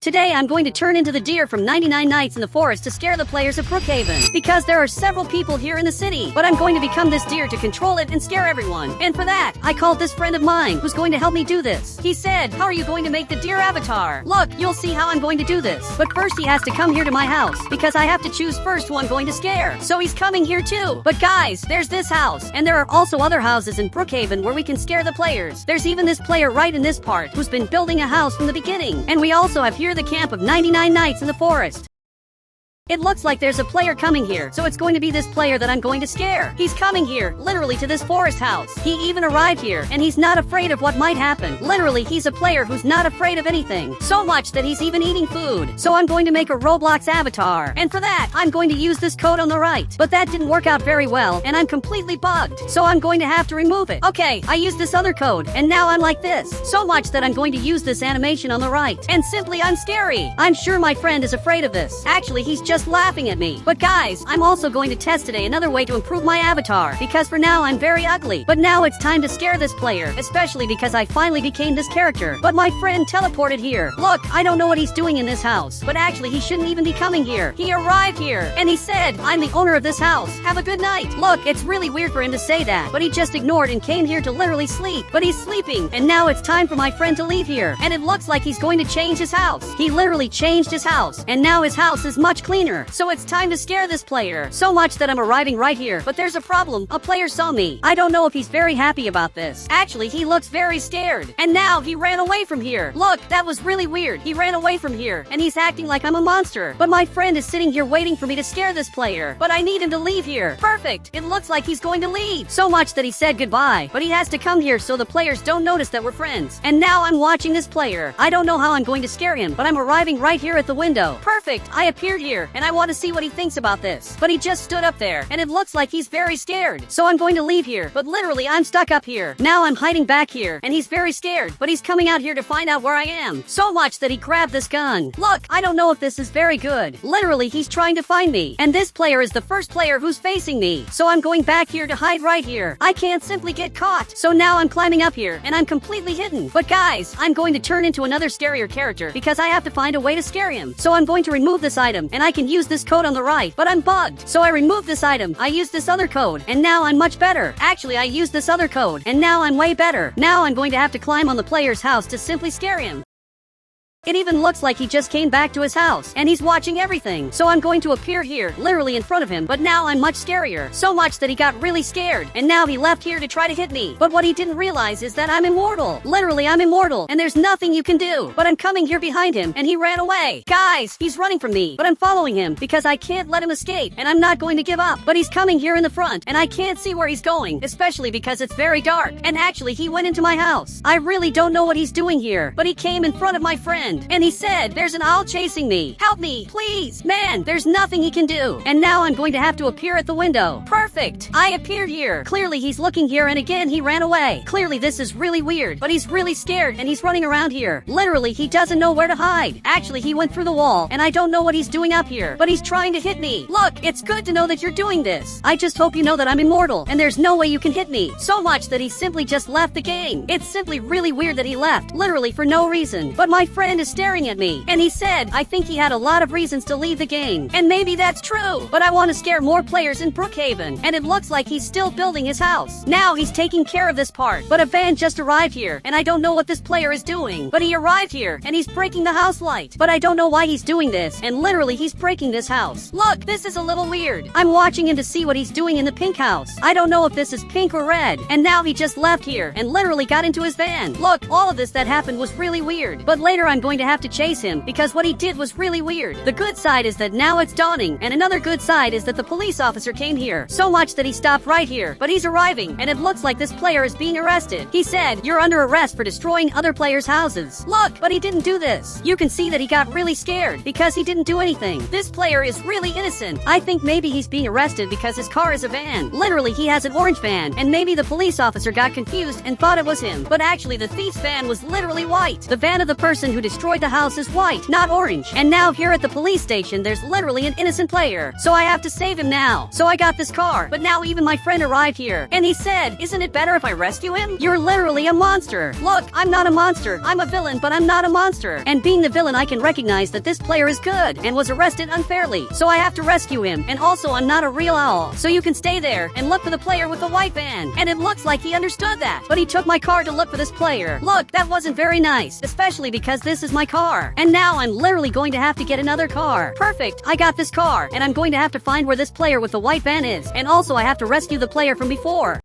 Today I'm going to turn into the deer from 99 Nights in the Forest to scare the players of Brookhaven. Because there are several people here in the city, but I'm going to become this deer to control it and scare everyone. And for that, I called this friend of mine who's going to help me do this. He said, "How are you going to make the deer avatar?" Look, you'll see how I'm going to do this. But first he has to come here to my house, because I have to choose first who I'm going to scare. So he's coming here too. But guys, there's this house, and there are also other houses in Brookhaven where we can scare the players. There's even this player right in this part who's been building a house from the beginning. And we also have here the camp of 99 Nights in the Forest. It looks like there's a player coming here, so it's going to be this player that I'm going to scare. He's coming here, literally to this forest house. He even arrived here, and he's not afraid of what might happen. Literally, he's a player who's not afraid of anything. So much that he's even eating food. So I'm going to make a Roblox avatar. And for that, I'm going to use this code on the right. But that didn't work out very well, and I'm completely bugged. So I'm going to have to remove it. Okay, I used this other code, and now I'm like this. So much that I'm going to use this animation on the right. And simply, I'm scary. I'm sure my friend is afraid of this. Actually, he's just laughing at me. But guys, I'm also going to test today another way to improve my avatar, because for now I'm very ugly. But now it's time to scare this player, especially because I finally became this character. But my friend teleported here. Look, I don't know what he's doing in this house, but actually he shouldn't even be coming here. He arrived here, and he said, "I'm the owner of this house. Have a good night." Look, it's really weird for him to say that, but he just ignored and came here to literally sleep. But he's sleeping, and now it's time for my friend to leave here, and it looks like he's going to change his house. He literally changed his house, and now his house is much cleaner. So it's time to scare this player. So much that I'm arriving right here. But there's a problem. A player saw me. I don't know if he's very happy about this. Actually, he looks very scared. And now he ran away from here. Look, that was really weird. He ran away from here, and he's acting like I'm a monster. But my friend is sitting here waiting for me to scare this player. But I need him to leave here. Perfect. It looks like he's going to leave. So much that he said goodbye. But he has to come here so the players don't notice that we're friends. And now I'm watching this player. I don't know how I'm going to scare him, but I'm arriving right here at the window. Perfect. I appeared here, and I want to see what he thinks about this. But he just stood up there, and it looks like he's very scared. So I'm going to leave here, but literally I'm stuck up here. Now I'm hiding back here, and he's very scared, but he's coming out here to find out where I am. So much that he grabbed this gun. Look, I don't know if this is very good. Literally, he's trying to find me, and this player is the first player who's facing me. So I'm going back here to hide right here. I can't simply get caught. So now I'm climbing up here, and I'm completely hidden. But guys, I'm going to turn into another scarier character because I have to find a way to scare him. So I'm going to remove this item, and I can use this code on the right, but I'm bugged. So I removed this item, I used this other code, and now I'm much better. Actually, I used this other code, and now I'm way better. Now I'm going to have to climb on the player's house to simply scare him. It even looks like he just came back to his house, and he's watching everything. So I'm going to appear here, literally in front of him, but now I'm much scarier. So much that he got really scared, and now he left here to try to hit me. But what he didn't realize is that I'm immortal. Literally, I'm immortal, and there's nothing you can do. But I'm coming here behind him, and he ran away. Guys, he's running from me, but I'm following him, because I can't let him escape, and I'm not going to give up. But he's coming here in the front, and I can't see where he's going, especially because it's very dark. And actually, he went into my house. I really don't know what he's doing here, but he came in front of my friend. And he said, "There's an owl chasing me. Help me, please." Man, there's nothing he can do. And now I'm going to have to appear at the window. Perfect. I appeared here. Clearly he's looking here, and again he ran away. Clearly this is really weird, but he's really scared, and he's running around here. Literally, he doesn't know where to hide. Actually, he went through the wall, and I don't know what he's doing up here, but he's trying to hit me. Look, it's good to know that you're doing this. I just hope you know that I'm immortal, and there's no way you can hit me. So much that he simply just left the game. It's simply really weird that he left, literally for no reason. But my friend is staring at me, and he said, I think he had a lot of reasons to leave the game. And maybe that's true, but I want to scare more players in Brookhaven, and it looks like he's still building his house. Now he's taking care of this part, but a van just arrived here, and I don't know what this player is doing. But he arrived here, and he's breaking the house light. But I don't know why he's doing this, and literally he's breaking this house. Look, this is a little weird. I'm watching him to see what he's doing in the pink house. I don't know if this is pink or red. And now he just left here, and literally got into his van. Look, all of this that happened was really weird, but later I'm going to have to chase him, because what he did was really weird. The good side is that now it's dawning, and another good side is that the police officer came here. So much that he stopped right here, but he's arriving, and it looks like this player is being arrested. He said, "You're under arrest for destroying other players' houses." Look, but he didn't do this. You can see that he got really scared, because he didn't do anything. This player is really innocent. I think maybe he's being arrested because his car is a van. Literally, he has an orange van, and maybe the police officer got confused and thought it was him. But actually, the thief's van was literally white. The van of the person who destroyed destroyed the house is white, not orange. And now here at the police station, there's literally an innocent player. So I have to save him now. So I got this car, but now even my friend arrived here. And he said, isn't it better if I rescue him? You're literally a monster. Look, I'm not a monster. I'm a villain, but I'm not a monster. And being the villain, I can recognize that this player is good and was arrested unfairly. So I have to rescue him. And also, I'm not a real owl. So you can stay there and look for the player with the white van. And it looks like he understood that. But he took my car to look for this player. Look, that wasn't very nice, especially because this is my car. And now I'm literally going to have to get another car. Perfect. I got this car, and I'm going to have to find where this player with the white van is. And also, I have to rescue the player from before.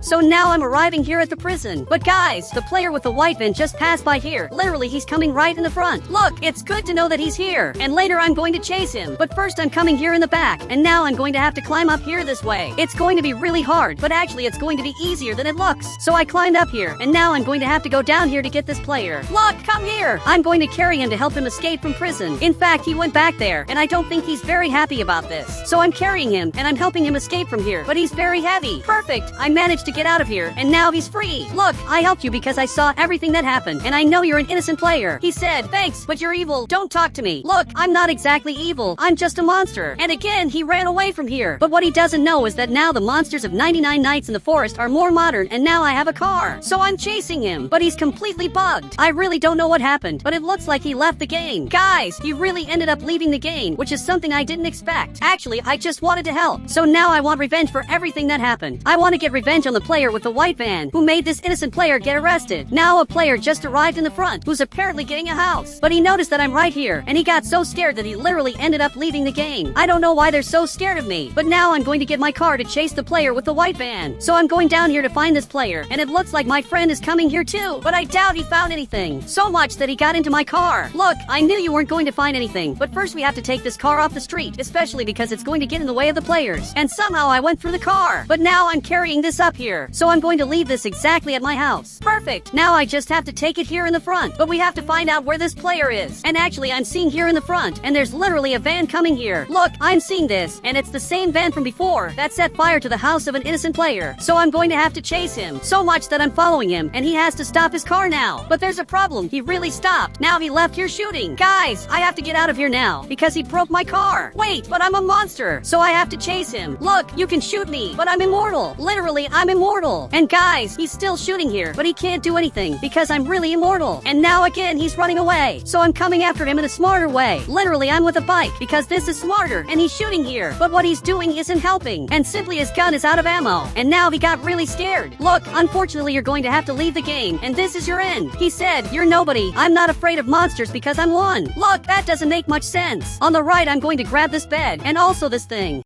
So now I'm arriving here at the prison. But guys, the player with the white van just passed by here. Literally, he's coming right in the front. Look, it's good to know that he's here. And later I'm going to chase him. But first I'm coming here in the back. And now I'm going to have to climb up here this way. It's going to be really hard, but actually it's going to be easier than it looks. So I climbed up here. And now I'm going to have to go down here to get this player. Look, come here. I'm going to carry him to help him escape from prison. In fact, he went back there. And I don't think he's very happy about this. So I'm carrying him and I'm helping him escape from here. But he's very heavy. Perfect. I managed to get out of here, and now he's free. Look, I helped you because I saw everything that happened, and I know you're an innocent player. He said, thanks, but you're evil. Don't talk to me. Look, I'm not exactly evil. I'm just a monster. And again, he ran away from here. But what he doesn't know is that now the monsters of 99 Nights in the Forest are more modern, and now I have a car. So I'm chasing him, but he's completely bugged. I really don't know what happened, but it looks like he left the game. Guys, he really ended up leaving the game, which is something I didn't expect. Actually, I just wanted to help. So now I want revenge for everything that happened. I want to get revenge on the player with the white van who made this innocent player get arrested. Now a player just arrived in the front who's apparently getting a house. But he noticed that I'm right here, and he got so scared that he literally ended up leaving the game. I don't know why they're so scared of me, but now I'm going to get my car to chase the player with the white van. So I'm going down here to find this player, and it looks like my friend is coming here too, but I doubt he found anything. So much that he got into my car. Look, I knew you weren't going to find anything, but first we have to take this car off the street, especially because it's going to get in the way of the players. And somehow I went through the car, but now I'm carrying this up here. So I'm going to leave this exactly at my house. Perfect. Now I just have to take it here in the front, but we have to find out where this player is. And actually, I'm seeing here in the front, and there's literally a van coming here. Look, I'm seeing this, and it's the same van from before that set fire to the house of an innocent player. So I'm going to have to chase him. So much that I'm following him, and he has to stop his car now. But there's a problem. He really stopped. Now he left here shooting. Guys, I have to get out of here now, because he broke my car. Wait, but I'm a monster, so I have to chase him. Look, you can shoot me, but I'm immortal. Literally, I'm immortal. And guys, he's still shooting here, but he can't do anything because I'm really immortal. And now again, he's running away. So I'm coming after him in a smarter way. Literally, I'm with a bike because this is smarter, and he's shooting here. But what he's doing isn't helping, and simply his gun is out of ammo. And now he got really scared. Look, unfortunately, you're going to have to leave the game, and this is your end. He said, you're nobody. I'm not afraid of monsters because I'm one. Look, that doesn't make much sense. On the right, I'm going to grab this bed, and also this thing.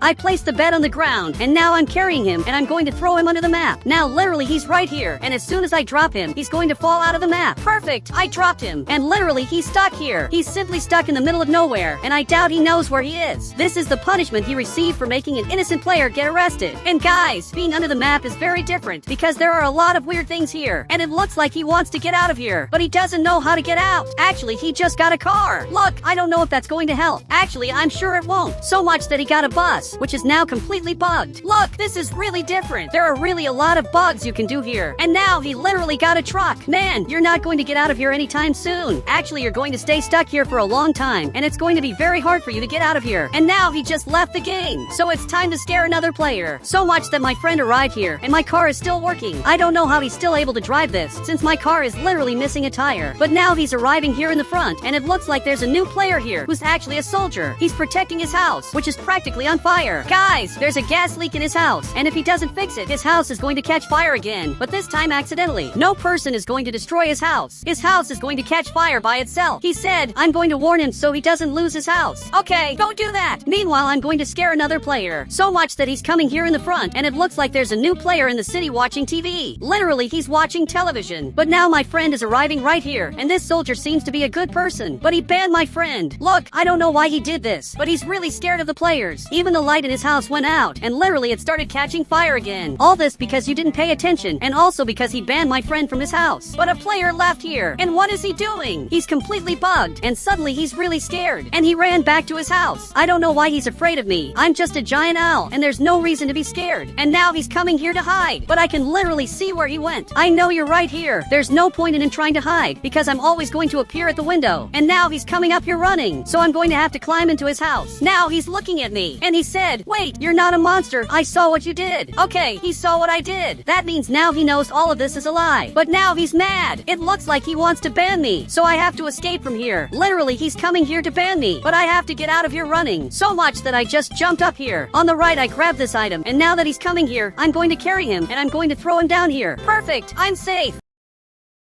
I placed the bed on the ground, and now I'm carrying him, and I'm going to throw him under the map. Now, literally, he's right here, and as soon as I drop him, he's going to fall out of the map. Perfect! I dropped him, and literally, he's stuck here. He's simply stuck in the middle of nowhere, and I doubt he knows where he is. This is the punishment he received for making an innocent player get arrested. And guys, being under the map is very different, because there are a lot of weird things here, and it looks like he wants to get out of here, but he doesn't know how to get out. Actually, he just got a car. Look, I don't know if that's going to help. Actually, I'm sure it won't. So much that he got a bus, which is now completely bugged. Look, this is really different. There are really a lot of bugs you can do here. And now he literally got a truck. Man, you're not going to get out of here anytime soon. Actually, you're going to stay stuck here for a long time, and it's going to be very hard for you to get out of here. And now he just left the game. So it's time to scare another player. So much that my friend arrived here, and my car is still working. I don't know how he's still able to drive this, since my car is literally missing a tire. But now he's arriving here in the front, and it looks like there's a new player here who's actually a soldier. He's protecting his house, which is practically on fire. Guys, there's a gas leak in his house, and if he doesn't fix it, his house is going to catch fire again, but this time accidentally. No person is going to destroy his house. His house is going to catch fire by itself. He said, I'm going to warn him so he doesn't lose his house. Okay, don't do that. Meanwhile, I'm going to scare another player. So much that he's coming here in the front, and it looks like there's a new player in the city watching TV. Literally, he's watching television. But now my friend is arriving right here, and this soldier seems to be a good person, but he banned my friend. Look, I don't know why he did this, but he's really scared of the players. Even the light in his house went out, and literally it started catching fire again. All this because you didn't pay attention, and also because he banned my friend from his house. But a player left here, and what is he doing? He's completely bugged, and suddenly he's really scared, and he ran back to his house. I don't know why he's afraid of me. I'm just a giant owl, and there's no reason to be scared. And now he's coming here to hide, but I can literally see where he went. I know you're right here. There's no point in trying to hide, because I'm always going to appear at the window. And now he's coming up here running, so I'm going to have to climb into his house. Now he's looking at me, and he said, "Wait, you're not a monster. I saw what you did." Okay, he saw what I did. That means now he knows all of this is a lie. But now he's mad. It looks like he wants to ban me, so I have to escape from here. Literally, he's coming here to ban me, but I have to get out of here running. So much that I just jumped up here. On the right, I grabbed this item, and now that he's coming here, I'm going to carry him, and I'm going to throw him down here. Perfect, I'm safe.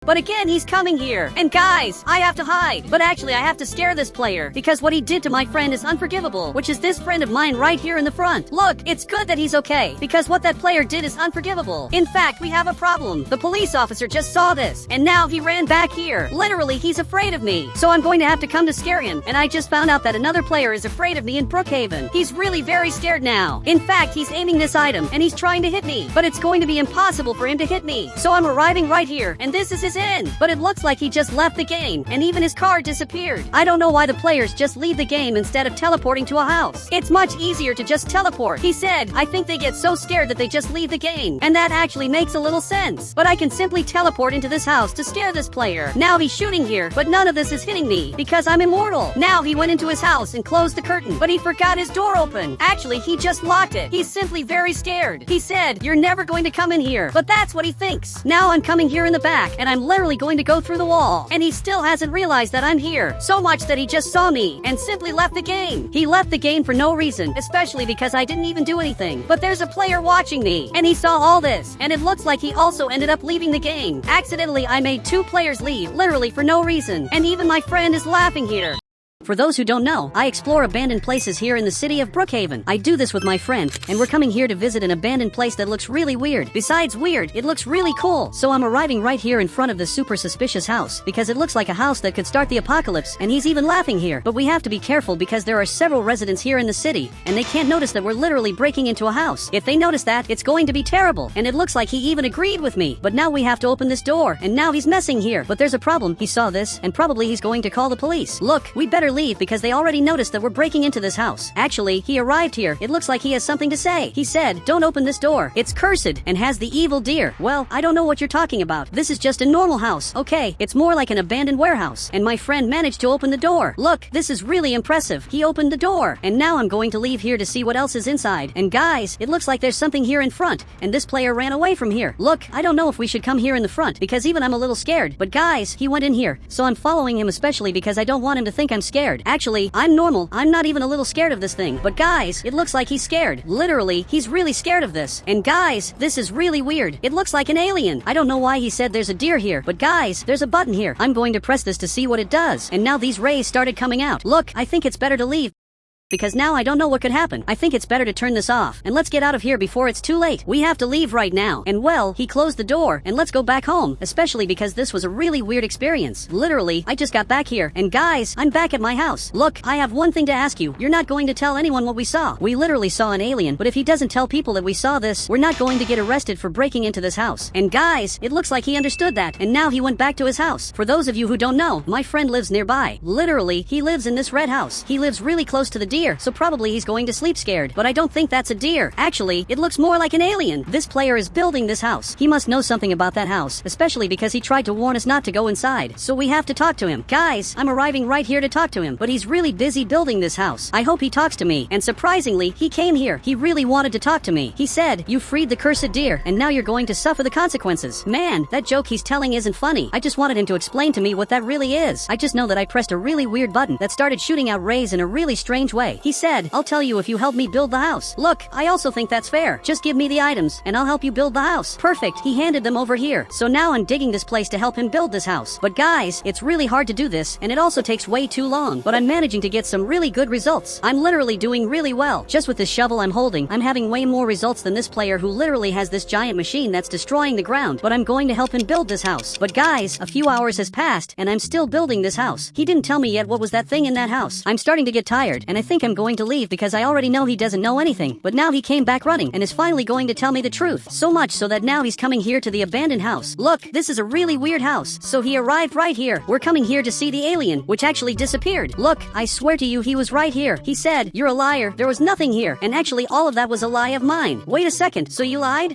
But again, he's coming here. And guys, I have to hide. But actually, I have to scare this player, because what he did to my friend is unforgivable, which is this friend of mine right here in the front. Look, it's good that he's okay, because what that player did is unforgivable. In fact, we have a problem. The police officer just saw this, and now he ran back here. Literally, he's afraid of me. So I'm going to have to come to scare him, and I just found out that another player is afraid of me in Brookhaven. He's really very scared now. In fact, he's aiming this item, and he's trying to hit me. But it's going to be impossible for him to hit me. So I'm arriving right here, and this is his end. But it looks like he just left the game, and even his car disappeared. I don't know why the players just leave the game instead of teleporting to a house. It's much easier to just teleport. He said, I think they get so scared that they just leave the game. And that actually makes a little sense. But I can simply teleport into this house to scare this player. Now he's shooting here, but none of this is hitting me, because I'm immortal. Now he went into his house and closed the curtain, but he forgot his door open. Actually, he just locked it. He's simply very scared. He said, "You're never going to come in here." But that's what he thinks. Now I'm coming here in the back, and I'm literally going to go through the wall. And he still hasn't realized that I'm here. So much that he just saw me and simply left the game. He left the game for no reason, especially because I didn't even do anything. But there's a player watching me, and he saw all this, and it looks like he also ended up leaving the game. Accidentally, I made 2 players leave, literally for no reason. And even my friend is laughing here. For those who don't know, I explore abandoned places here in the city of Brookhaven. I do this with my friend, and we're coming here to visit an abandoned place that looks really weird. Besides weird, it looks really cool. So I'm arriving right here in front of this super suspicious house, because it looks like a house that could start the apocalypse, and he's even laughing here. But we have to be careful because there are several residents here in the city, and they can't notice that we're literally breaking into a house. If they notice that, it's going to be terrible, and it looks like he even agreed with me. But now we have to open this door, and now he's messing here. But there's a problem. He saw this, and probably he's going to call the police. Look, we better leave because they already noticed that we're breaking into this house. Actually, he arrived here. It looks like he has something to say. He said, "Don't open this door. It's cursed and has the evil deer." Well, I don't know what you're talking about. This is just a normal house. Okay, it's more like an abandoned warehouse. And my friend managed to open the door. Look, this is really impressive. He opened the door. And now I'm going to leave here to see what else is inside. And guys, it looks like there's something here in front. And this player ran away from here. Look, I don't know if we should come here in the front because even I'm a little scared. But guys, he went in here. So I'm following him especially because I don't want him to think I'm scared. Actually, I'm normal. I'm not even a little scared of this thing. But guys, it looks like he's scared. Literally, he's really scared of this. And guys, this is really weird. It looks like an alien. I don't know why he said there's a deer here. But guys, there's a button here. I'm going to press this to see what it does. And now these rays started coming out. Look, I think it's better to leave, because now I don't know what could happen. I think it's better to turn this off. And let's get out of here before it's too late. We have to leave right now. And well, he closed the door. And let's go back home. Especially because this was a really weird experience. Literally, I just got back here. And guys, I'm back at my house. Look, I have one thing to ask you. You're not going to tell anyone what we saw. We literally saw an alien. But if he doesn't tell people that we saw this, we're not going to get arrested for breaking into this house. And guys, it looks like he understood that. And now he went back to his house. For those of you who don't know, my friend lives nearby. Literally, he lives in this red house. He lives really close to the deer. So probably he's going to sleep scared. But I don't think that's a deer. Actually, it looks more like an alien. This player is building this house. He must know something about that house, especially because he tried to warn us not to go inside. So we have to talk to him. Guys, I'm arriving right here to talk to him, but he's really busy building this house. I hope he talks to me. And surprisingly, he came here. He really wanted to talk to me. He said, "You freed the cursed deer, and now you're going to suffer the consequences." Man, that joke he's telling isn't funny. I just wanted him to explain to me what that really is. I just know that I pressed a really weird button that started shooting out rays in a really strange way. He said, "I'll tell you if you help me build the house." Look, I also think that's fair. Just give me the items, and I'll help you build the house. Perfect. He handed them over here. So now I'm digging this place to help him build this house. But guys, it's really hard to do this, and it also takes way too long. But I'm managing to get some really good results. I'm literally doing really well. Just with this shovel I'm holding, I'm having way more results than this player who literally has this giant machine that's destroying the ground. But I'm going to help him build this house. But guys, a few hours has passed, and I'm still building this house. He didn't tell me yet what was that thing in that house. I'm starting to get tired, and I think think I'm going to leave because I already know he doesn't know anything, but now he came back running and is finally going to tell me the truth. So much so that now he's coming here to the abandoned house. Look, this is a really weird house. So he arrived right here. We're coming here to see the alien, which actually disappeared. Look, I swear to you he was right here. He said, "You're a liar, there was nothing here," and actually all of that was a lie of mine. Wait a second, so you lied?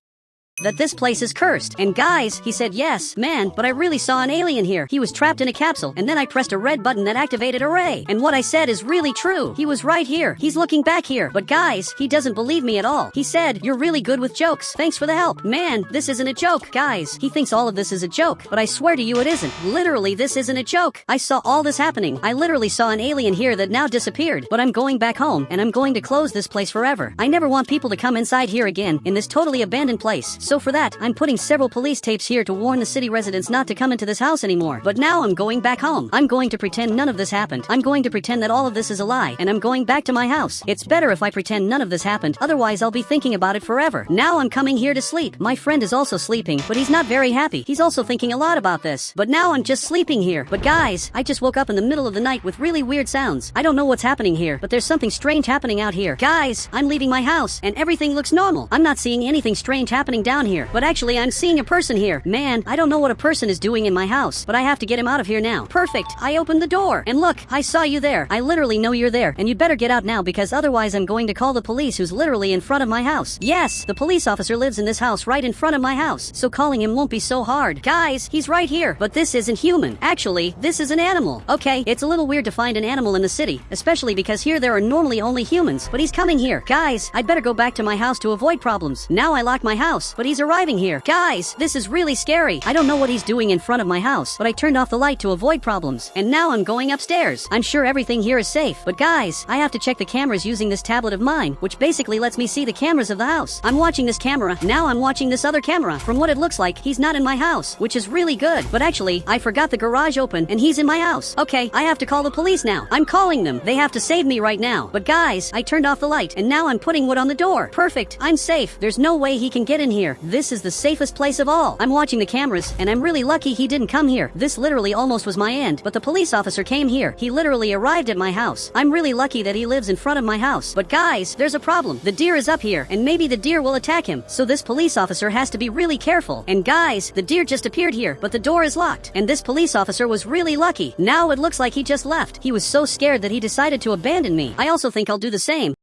That this place is cursed. And guys, he said, "Yes, man, but I really saw an alien here. He was trapped in a capsule, and then I pressed a red button that activated a ray. And what I said is really true. He was right here. He's looking back here. But guys, he doesn't believe me at all. He said, 'You're really good with jokes. Thanks for the help.' Man, this isn't a joke. Guys, he thinks all of this is a joke, but I swear to you it isn't. Literally, this isn't a joke. I saw all this happening. I literally saw an alien here that now disappeared. But I'm going back home, and I'm going to close this place forever. I never want people to come inside here again, in this totally abandoned place. So for that, I'm putting several police tapes here to warn the city residents not to come into this house anymore. But now I'm going back home. I'm going to pretend none of this happened. I'm going to pretend that all of this is a lie, and I'm going back to my house. It's better if I pretend none of this happened, otherwise I'll be thinking about it forever. Now I'm coming here to sleep. My friend is also sleeping, but he's not very happy. He's also thinking a lot about this. But now I'm just sleeping here. But guys, I just woke up in the middle of the night with really weird sounds. I don't know what's happening here, but there's something strange happening out here. Guys, I'm leaving my house, and everything looks normal. I'm not seeing anything strange happening down here, but actually I'm seeing a person here. Man, I don't know what a person is doing in my house, but I have to get him out of here now. Perfect. I opened the door, and look, I saw you there. I literally know you're there, and you'd better get out now because otherwise I'm going to call the police who's literally in front of my house. Yes, the police officer lives in this house right in front of my house, so calling him won't be so hard. Guys, he's right here, but this isn't human. Actually, this is an animal. Okay, it's a little weird to find an animal in the city, especially because here there are normally only humans, but he's coming here. Guys, I'd better go back to my house to avoid problems. Now I locked my house, but he's arriving here. Guys, this is really scary. I don't know what he's doing in front of my house, but I turned off the light to avoid problems. And now I'm going upstairs. I'm sure everything here is safe, but guys, I have to check the cameras using this tablet of mine, which basically lets me see the cameras of the house. I'm watching this camera, now I'm watching this other camera. From what it looks like, he's not in my house, which is really good. But actually, I forgot the garage open, and he's in my house. Okay, I have to call the police now. I'm calling them. They have to save me right now. But guys, I turned off the light, and now I'm putting wood on the door. Perfect. I'm safe. There's no way he can get in here. This is the safest place of all. I'm watching the cameras, and I'm really lucky he didn't come here. This literally almost was my end, but the police officer came here. He literally arrived at my house. I'm really lucky that he lives in front of my house. But guys, there's a problem. The deer is up here, and maybe the deer will attack him. So this police officer has to be really careful. And guys, the deer just appeared here, but the door is locked. And this police officer was really lucky. Now it looks like he just left. He was so scared that he decided to abandon me. I also think I'll do the same.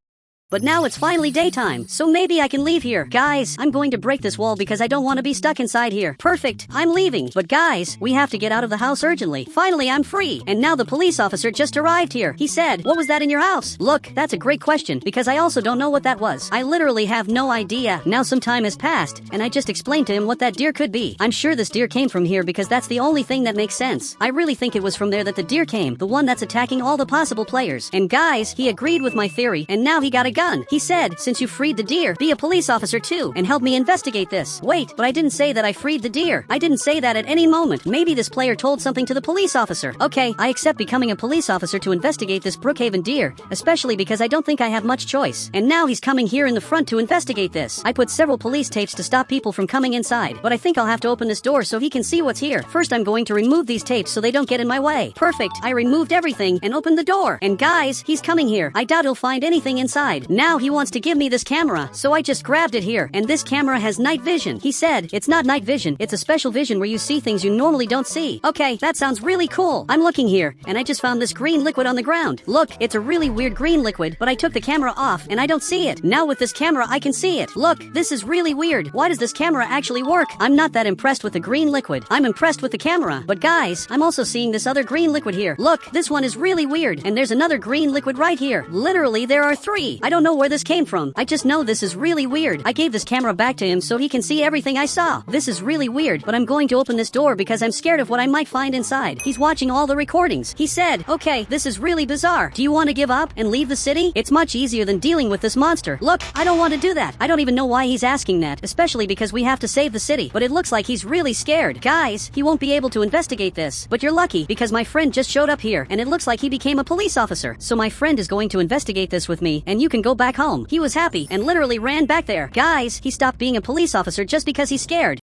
But now it's finally daytime, so maybe I can leave here. Guys, I'm going to break this wall because I don't want to be stuck inside here. Perfect, I'm leaving. But guys, we have to get out of the house urgently. Finally, I'm free. And now the police officer just arrived here. He said, "What was that in your house?" Look, that's a great question because I also don't know what that was. I literally have no idea. Now some time has passed, and I just explained to him what that deer could be. I'm sure this deer came from here because that's the only thing that makes sense. I really think it was from there that the deer came, the one that's attacking all the possible players. And guys, he agreed with my theory, and now he got a gun. He said, "Since you freed the deer, be a police officer too, and help me investigate this." Wait, but I didn't say that I freed the deer. I didn't say that at any moment. Maybe this player told something to the police officer. Okay, I accept becoming a police officer to investigate this Brookhaven deer, especially because I don't think I have much choice. And now he's coming here in the front to investigate this. I put several police tapes to stop people from coming inside, but I think I'll have to open this door so he can see what's here. First, I'm going to remove these tapes so they don't get in my way. Perfect, I removed everything and opened the door. And guys, he's coming here. I doubt he'll find anything inside. Now he wants to give me this camera, so I just grabbed it here, and this camera has night vision. He said, "It's not night vision, it's a special vision where you see things you normally don't see." Okay, that sounds really cool. I'm looking here, and I just found this green liquid on the ground. Look, it's a really weird green liquid, but I took the camera off, and I don't see it. Now with this camera, I can see it. Look, this is really weird. Why does this camera actually work? I'm not that impressed with the green liquid. I'm impressed with the camera. But guys, I'm also seeing this other green liquid here. Look, this one is really weird, and there's another green liquid right here. Literally, there are 3. I don't know where this came from. I just know this is really weird. I gave this camera back to him so he can see everything I saw. This is really weird, but I'm going to open this door because I'm scared of what I might find inside. He's watching all the recordings. He said, "Okay, this is really bizarre. Do you want to give up and leave the city? It's much easier than dealing with this monster." Look, I don't want to do that. I don't even know why he's asking that, especially because we have to save the city, but it looks like he's really scared. Guys, he won't be able to investigate this, but you're lucky because my friend just showed up here, and it looks like he became a police officer. So my friend is going to investigate this with me, and you can go back home. He was happy and literally ran back there. Guys, he stopped being a police officer just because he's scared.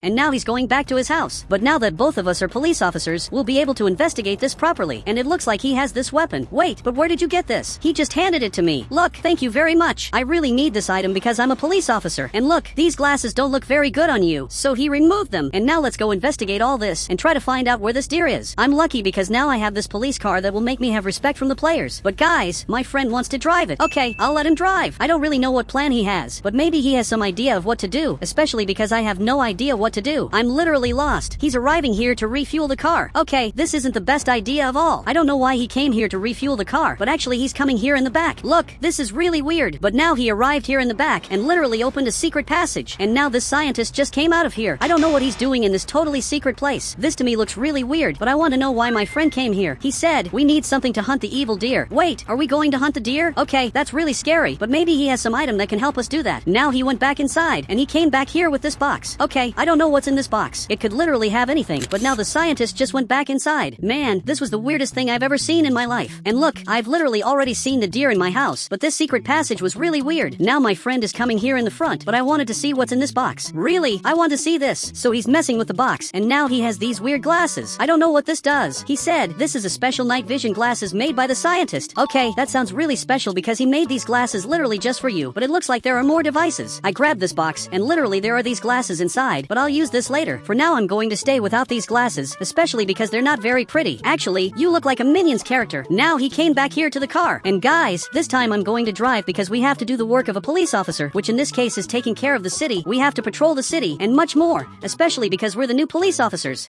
and now he's going back to his house. But now that both of us are police officers, we'll be able to investigate this properly. And it looks like he has this weapon. Wait, but where did you get this? He just handed it to me. Look, thank you very much. I really need this item because I'm a police officer. And look, these glasses don't look very good on you. So he removed them. And now let's go investigate all this and try to find out where this deer is. I'm lucky because now I have this police car that will make me have respect from the players. But guys, my friend wants to drive it. Okay, I'll let him drive. I don't really know what plan he has, but maybe he has some idea of what to do, especially because I have no idea what to do. I'm literally lost. He's arriving here to refuel the car. Okay, this isn't the best idea of all. I don't know why he came here to refuel the car, but actually he's coming here in the back. Look, this is really weird. But now he arrived here in the back and literally opened a secret passage. And now this scientist just came out of here. I don't know what he's doing in this totally secret place. This to me looks really weird, but I want to know why my friend came here. He said, we need something to hunt the evil deer. Wait, are we going to hunt the deer? Okay, that's really scary, but maybe he has some item that can help us do that. Now he went back inside, and he came back here with this box. Okay, I don't know what's in this box. It could literally have anything, but now the scientist just went back inside. Man, this was the weirdest thing I've ever seen in my life. And look, I've literally already seen the deer in my house, but this secret passage was really weird. Now my friend is coming here in the front, but I wanted to see what's in this box. Really? I want to see this. So he's messing with the box, and now he has these weird glasses. I don't know what this does. He said, this is a special night vision glasses made by the scientist. Okay, that sounds really special because he made these glasses literally just for you, but it looks like there are more devices. I grabbed this box, and literally there are these glasses inside, but I'll use this later. For now I'm going to stay without these glasses, especially because they're not very pretty. Actually, you look like a Minions character. Now he came back here to the car. And guys, this time I'm going to drive because we have to do the work of a police officer, which in this case is taking care of the city. We have to patrol the city, and much more, especially because we're the new police officers.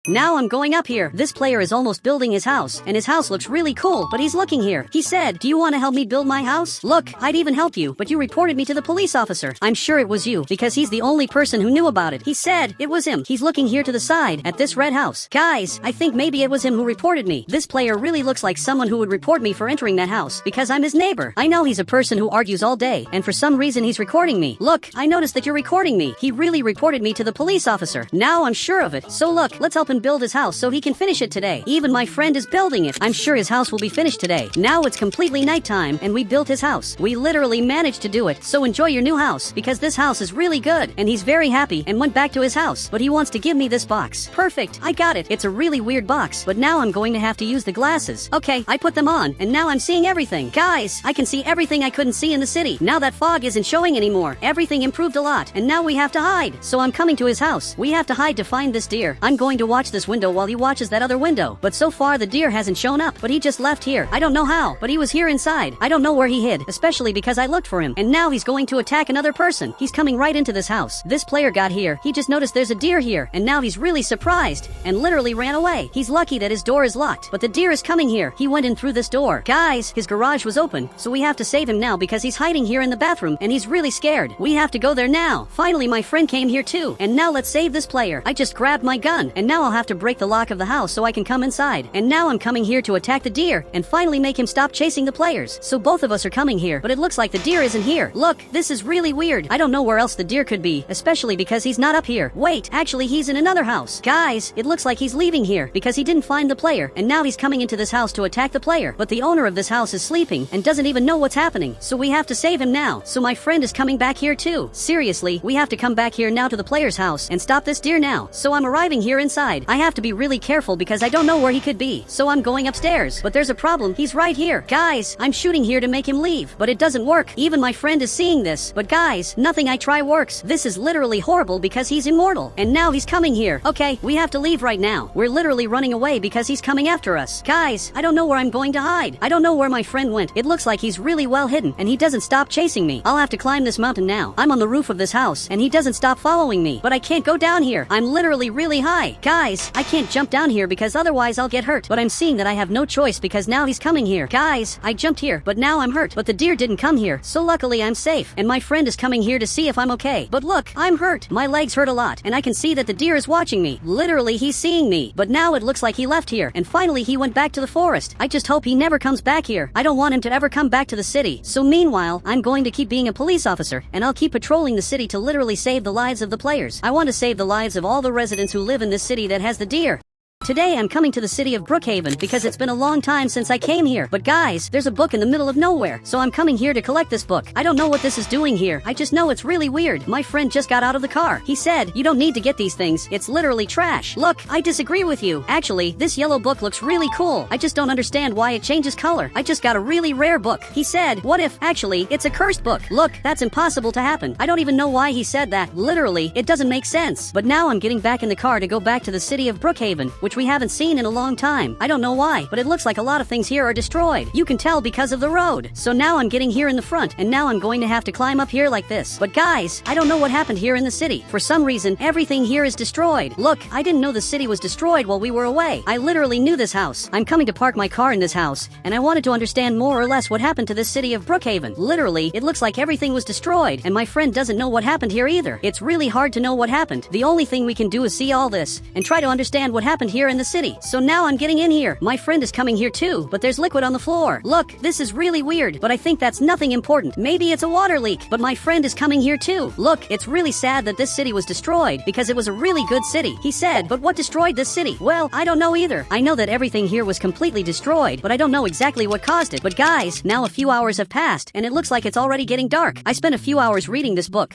Now I'm going up here. This player is almost building his house, and his house looks really cool, but he's looking here. He said, do you want to help me build my house? Look, I'd even help you, but you reported me to the police officer. I'm sure it was you, because he's the only person who knew about it. He said it was him. He's looking here to the side, at this red house. Guys, I think maybe it was him who reported me. This player really looks like someone who would report me for entering that house, because I'm his neighbor. I know he's a person who argues all day, and for some reason he's recording me. Look, I noticed that you're recording me. He really reported me to the police officer. Now I'm sure of it. So look, let's help him build his house so he can finish it today. Even my friend is building it. I'm sure his house will be finished today. Now it's completely nighttime and we built his house. We literally managed to do it. So enjoy your new house because this house is really good. And he's very happy and went back to his house. But he wants to give me this box. Perfect. I got it. It's a really weird box. But now I'm going to have to use the glasses. Okay, I put them on and now I'm seeing everything. Guys, I can see everything I couldn't see in the city. Now that fog isn't showing anymore. Everything improved a lot. And now we have to hide. So I'm coming to his house. We have to hide to find this deer. I'm going to watch this window while he watches that other window. But so far the deer hasn't shown up, but he just left here. I don't know how, but he was here inside. I don't know where he hid, especially because I looked for him. And now he's going to attack another person. He's coming right into this house. This player got here. He just noticed there's a deer here, and now he's really surprised and literally ran away. He's lucky that his door is locked, but the deer is coming here. He went in through this door. Guys, his garage was open, so we have to save him now because he's hiding here in the bathroom and he's really scared. We have to go there now. Finally, my friend came here too, and now let's save this player. I just grabbed my gun, and now I'll have to break the lock of the house so I can come inside. And now I'm coming here to attack the deer and finally make him stop chasing the players. So both of us are coming here, but it looks like the deer isn't here. Look, this is really weird. I don't know where else the deer could be, especially because he's not up here. Wait, actually he's in another house. Guys, it looks like he's leaving here because he didn't find the player, and now he's coming into this house to attack the player. But the owner of this house is sleeping and doesn't even know what's happening, so we have to save him now. So my friend is coming back here too. Seriously, we have to come back here now to the player's house and stop this deer now. So I'm arriving here inside. I have to be really careful because I don't know where he could be. So I'm going upstairs, but there's a problem. He's right here. Guys, I'm shooting here to make him leave, but it doesn't work. Even my friend is seeing this. But guys, nothing I try works. This is literally horrible because he's immortal. And now he's coming here. Okay, we have to leave right now. We're literally running away because he's coming after us. Guys, I don't know where I'm going to hide. I don't know where my friend went. It looks like he's really well hidden and he doesn't stop chasing me. I'll have to climb this mountain now. I'm on the roof of this house and he doesn't stop following me. But I can't go down here. I'm literally really high. Guys, I can't jump down here because otherwise I'll get hurt. But I'm seeing that I have no choice because now he's coming here. Guys, I jumped here, but now I'm hurt. But the deer didn't come here, so luckily I'm safe. And my friend is coming here to see if I'm okay. But look, I'm hurt. My legs hurt a lot, and I can see that the deer is watching me. Literally, he's seeing me. But now it looks like he left here, and finally he went back to the forest. I just hope he never comes back here. I don't want him to ever come back to the city. So meanwhile, I'm going to keep being a police officer, and I'll keep patrolling the city to literally save the lives of the players. I want to save the lives of all the residents who live in this city that has the deer. Today I'm coming to the city of Brookhaven because it's been a long time since I came here. But guys, there's a book in the middle of nowhere, so I'm coming here to collect this book. I don't know what this is doing here. I just know it's really weird. My friend just got out of the car. He said, you don't need to get these things. It's literally trash. Look, I disagree with you. Actually, this yellow book looks really cool. I just don't understand why it changes color. I just got a really rare book. He said, what if, actually, it's a cursed book? Look, that's impossible to happen. I don't even know why he said that. Literally, it doesn't make sense. But now I'm getting back in the car to go back to the city of Brookhaven, which we haven't seen in a long time. I don't know why, but it looks like a lot of things here are destroyed. You can tell because of the road. So now I'm getting here in the front, and now I'm going to have to climb up here like this. But guys, I don't know what happened here in the city. For some reason, everything here is destroyed. Look, I didn't know the city was destroyed while we were away. I literally knew this house. I'm coming to park my car in this house, and I wanted to understand more or less what happened to this city of Brookhaven. Literally, it looks like everything was destroyed, and my friend doesn't know what happened here either. It's really hard to know what happened. The only thing we can do is see all this, and try to understand what happened here in the city. So now I'm getting in here. My friend is coming here too, but there's liquid on the floor. Look, this is really weird, but I think that's nothing important. Maybe it's a water leak, but my friend is coming here too. Look, it's really sad that this city was destroyed because it was a really good city. He said, but what destroyed this city? Well, I don't know either. I know that everything here was completely destroyed, but I don't know exactly what caused it. But guys, now a few hours have passed, and it looks like it's already getting dark. I spent a few hours reading this book,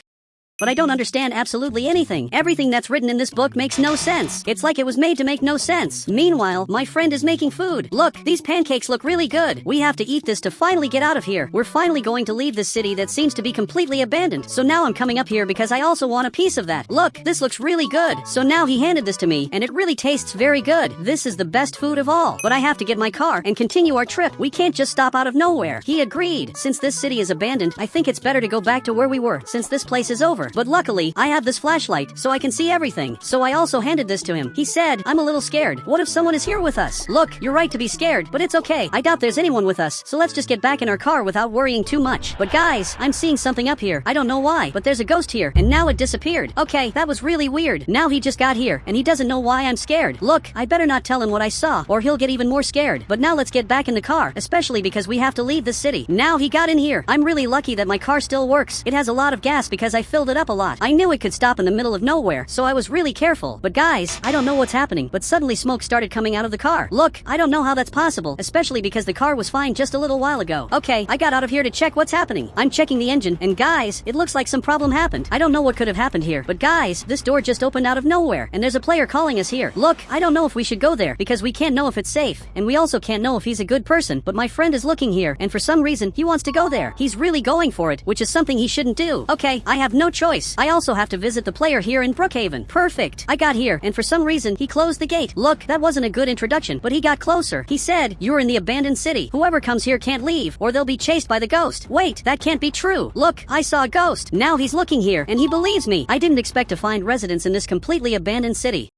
but I don't understand absolutely anything. Everything that's written in this book makes no sense. It's like it was made to make no sense. Meanwhile, my friend is making food. Look, these pancakes look really good. We have to eat this to finally get out of here. We're finally going to leave this city that seems to be completely abandoned. So now I'm coming up here because I also want a piece of that. Look, this looks really good. So now he handed this to me, and it really tastes very good. This is the best food of all. But I have to get my car and continue our trip. We can't just stop out of nowhere. He agreed. Since this city is abandoned, I think it's better to go back to where we were, since this place is over. But luckily, I have this flashlight, so I can see everything. So I also handed this to him. He said, I'm a little scared. What if someone is here with us? Look, you're right to be scared, but it's okay. I doubt there's anyone with us, so let's just get back in our car without worrying too much. But guys, I'm seeing something up here. I don't know why, but there's a ghost here, and now it disappeared. Okay, that was really weird. Now he just got here, and he doesn't know why I'm scared. Look, I better not tell him what I saw, or he'll get even more scared. But now let's get back in the car, especially because we have to leave the city. Now he got in here. I'm really lucky that my car still works. It has a lot of gas because I filled it up a lot. I knew it could stop in the middle of nowhere, so I was really careful. But guys, I don't know what's happening, but suddenly smoke started coming out of the car. Look, I don't know how that's possible, especially because the car was fine just a little while ago. Okay, I got out of here to check what's happening. I'm checking the engine, and guys, it looks like some problem happened. I don't know what could have happened here, but guys, this door just opened out of nowhere, and there's a player calling us here. Look, I don't know if we should go there, because we can't know if it's safe, and we also can't know if he's a good person, but my friend is looking here, and for some reason, he wants to go there. He's really going for it, which is something he shouldn't do. Okay, I have no choice. I also have to visit the player here in Brookhaven. Perfect. I got here, and for some reason, he closed the gate. Look, that wasn't a good introduction, but he got closer. He said, you're in the abandoned city. Whoever comes here can't leave, or they'll be chased by the ghost. Wait, that can't be true. Look, I saw a ghost. Now he's looking here, and he believes me. I didn't expect to find residents in this completely abandoned city.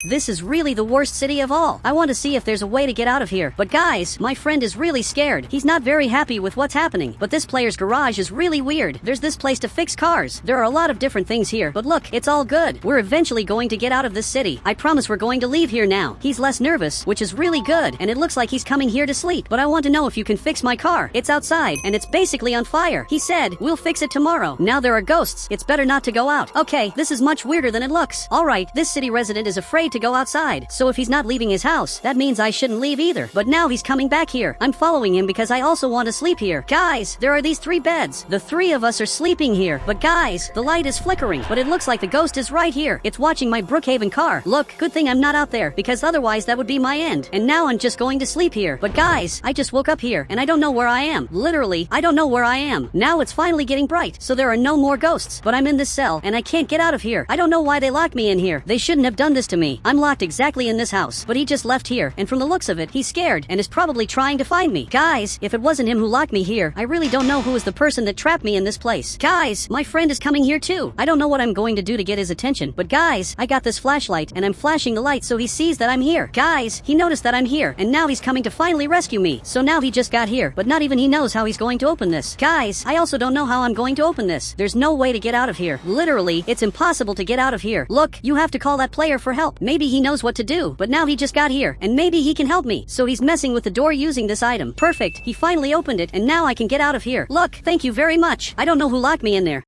This is really the worst city of all. I want to see if there's a way to get out of here. But guys, my friend is really scared. He's not very happy with what's happening. But this player's garage is really weird. There's this place to fix cars. There are a lot of different things here. But look, it's all good. We're eventually going to get out of this city. I promise we're going to leave here now. He's less nervous, which is really good. And it looks like he's coming here to sleep. But I want to know if you can fix my car. It's outside, and it's basically on fire. He said, we'll fix it tomorrow. Now there are ghosts. It's better not to go out. Okay, this is much weirder than it looks. Alright, this city resident is afraid to go outside. So if he's not leaving his house, that means I shouldn't leave either. But now he's coming back here. I'm following him because I also want to sleep here. Guys, there are these 3 beds. The 3 of us are sleeping here. But guys, the light is flickering. But it looks like the ghost is right here. It's watching my Brookhaven car. Look, good thing I'm not out there, because otherwise that would be my end. And now I'm just going to sleep here. But guys, I just woke up here, and I don't know where I am. Literally, I don't know where I am. Now it's finally getting bright, so there are no more ghosts. But I'm in this cell, and I can't get out of here. I don't know why they locked me in here. They shouldn't have done this to me. I'm locked exactly in this house, but he just left here, and from the looks of it, he's scared and is probably trying to find me. Guys, if it wasn't him who locked me here, I really don't know who is the person that trapped me in this place. Guys, my friend is coming here too. I don't know what I'm going to do to get his attention, but guys, I got this flashlight, and I'm flashing the light so he sees that I'm here. Guys, he noticed that I'm here, and now he's coming to finally rescue me. So now he just got here, but not even he knows how he's going to open this. Guys, I also don't know how I'm going to open this. There's no way to get out of here. Literally, it's impossible to get out of here. Look, you have to call that player for help. Maybe he knows what to do, but now he just got here, and maybe he can help me. So he's messing with the door using this item. Perfect. He finally opened it, and now I can get out of here. Look, thank you very much. I don't know who locked me in there.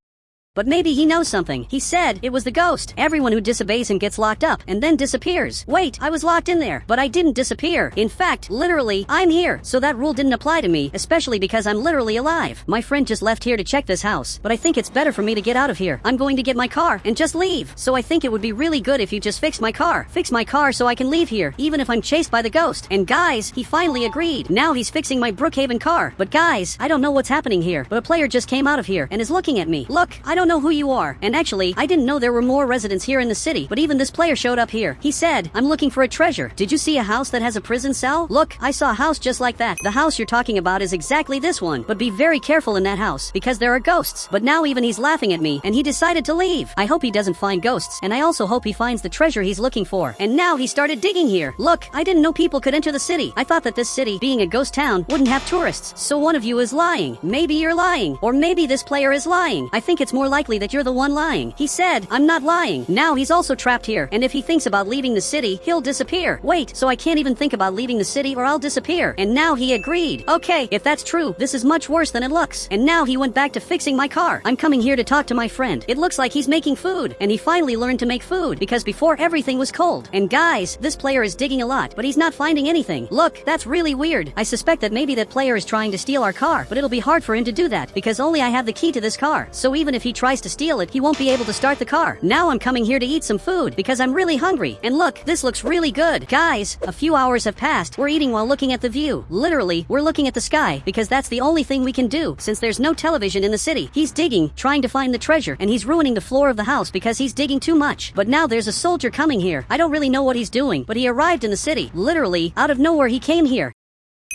But maybe he knows something. He said it was the ghost. Everyone who disobeys him gets locked up and then disappears. Wait, I was locked in there, but I didn't disappear. In fact, literally, I'm here. So that rule didn't apply to me, especially because I'm literally alive. My friend just left here to check this house, but I think it's better for me to get out of here. I'm going to get my car and just leave. So I think it would be really good if you just fix my car. Fix my car so I can leave here, even if I'm chased by the ghost. And guys, he finally agreed. Now he's fixing my Brookhaven car. But guys, I don't know what's happening here, but a player just came out of here and is looking at me. Look, I don't know who you are. And actually, I didn't know there were more residents here in the city, but even this player showed up here. He said, I'm looking for a treasure. Did you see a house that has a prison cell? Look, I saw a house just like that. The house you're talking about is exactly this one. But be very careful in that house, because there are ghosts. But now even he's laughing at me, and he decided to leave. I hope he doesn't find ghosts, and I also hope he finds the treasure he's looking for. And now he started digging here. Look, I didn't know people could enter the city. I thought that this city, being a ghost town, wouldn't have tourists. So one of you is lying. Maybe you're lying. Or maybe this player is lying. I think it's more likely that you're the one lying. He said, I'm not lying. Now he's also trapped here, and if he thinks about leaving the city, he'll disappear. Wait, so I can't even think about leaving the city or I'll disappear. And now he agreed. Okay, if that's true, this is much worse than it looks. And now he went back to fixing my car. I'm coming here to talk to my friend. It looks like he's making food, and he finally learned to make food, because before everything was cold. And guys, this player is digging a lot, but he's not finding anything. Look, that's really weird. I suspect that maybe that player is trying to steal our car, but it'll be hard for him to do that, because only I have the key to this car. So even if he tries to steal it, he won't be able to start the car. Now I'm coming here to eat some food, because I'm really hungry. And look, this looks really good. Guys, a few hours have passed. We're eating while looking at the view. Literally, we're looking at the sky, because that's the only thing we can do, since there's no television in the city. He's digging, trying to find the treasure, and he's ruining the floor of the house because he's digging too much. But now there's a soldier coming here. I don't really know what he's doing, but he arrived in the city. Literally, out of nowhere he came here.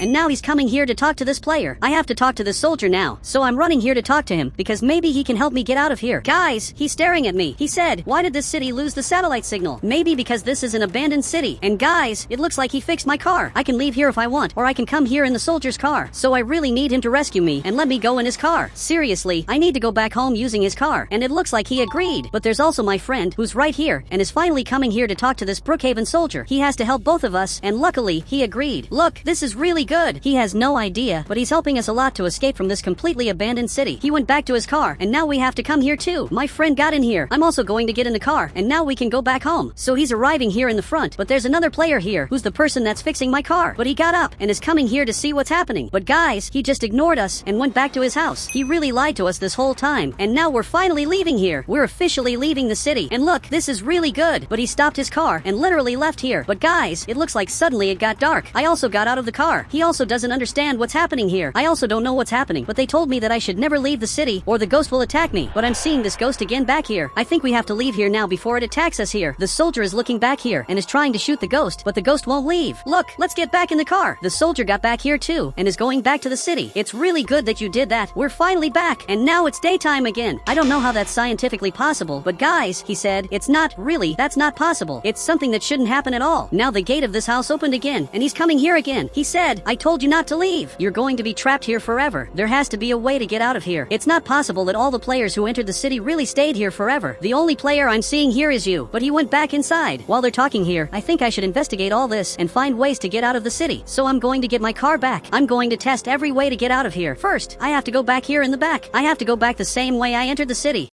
And now he's coming here to talk to this player. I have to talk to this soldier now, so I'm running here to talk to him, because maybe he can help me get out of here. Guys, he's staring at me. He said, why did this city lose the satellite signal? Maybe because this is an abandoned city. And guys, it looks like he fixed my car. I can leave here if I want, or I can come here in the soldier's car. So I really need him to rescue me and let me go in his car. Seriously, I need to go back home using his car. And it looks like he agreed. But there's also my friend, who's right here, and is finally coming here to talk to this Brookhaven soldier. He has to help both of us, and luckily, he agreed. Look, this is really good. He has no idea, but he's helping us a lot to escape from this completely abandoned city. He went back to his car, and now we have to come here too. My friend got in here. I'm also going to get in the car, and now we can go back home. So he's arriving here in the front, but there's another player here who's the person that's fixing my car. But he got up and is coming here to see what's happening. But guys, he just ignored us and went back to his house. He really lied to us this whole time, and now we're finally leaving here. We're officially leaving the city. And look, this is really good. But he stopped his car and literally left here. But guys, it looks like suddenly it got dark. I also got out of the car. He also doesn't understand what's happening here. I also don't know what's happening, but they told me that I should never leave the city or the ghost will attack me. But I'm seeing this ghost again back here. I think we have to leave here now before it attacks us here. The soldier is looking back here and is trying to shoot the ghost, but the ghost won't leave. Look, let's get back in the car. The soldier got back here too and is going back to the city. It's really good that you did that. We're finally back, and now it's daytime again. I don't know how that's scientifically possible, but guys, he said, it's not really, that's not possible. It's something that shouldn't happen at all. Now the gate of this house opened again, and he's coming here again. He said, I told you not to leave. You're going to be trapped here forever. There has to be a way to get out of here. It's not possible that all the players who entered the city really stayed here forever. The only player I'm seeing here is you, but he went back inside. While they're talking here, I think I should investigate all this and find ways to get out of the city. So I'm going to get my car back. I'm going to test every way to get out of here. First, I have to go back here in the back. I have to go back the same way I entered the city.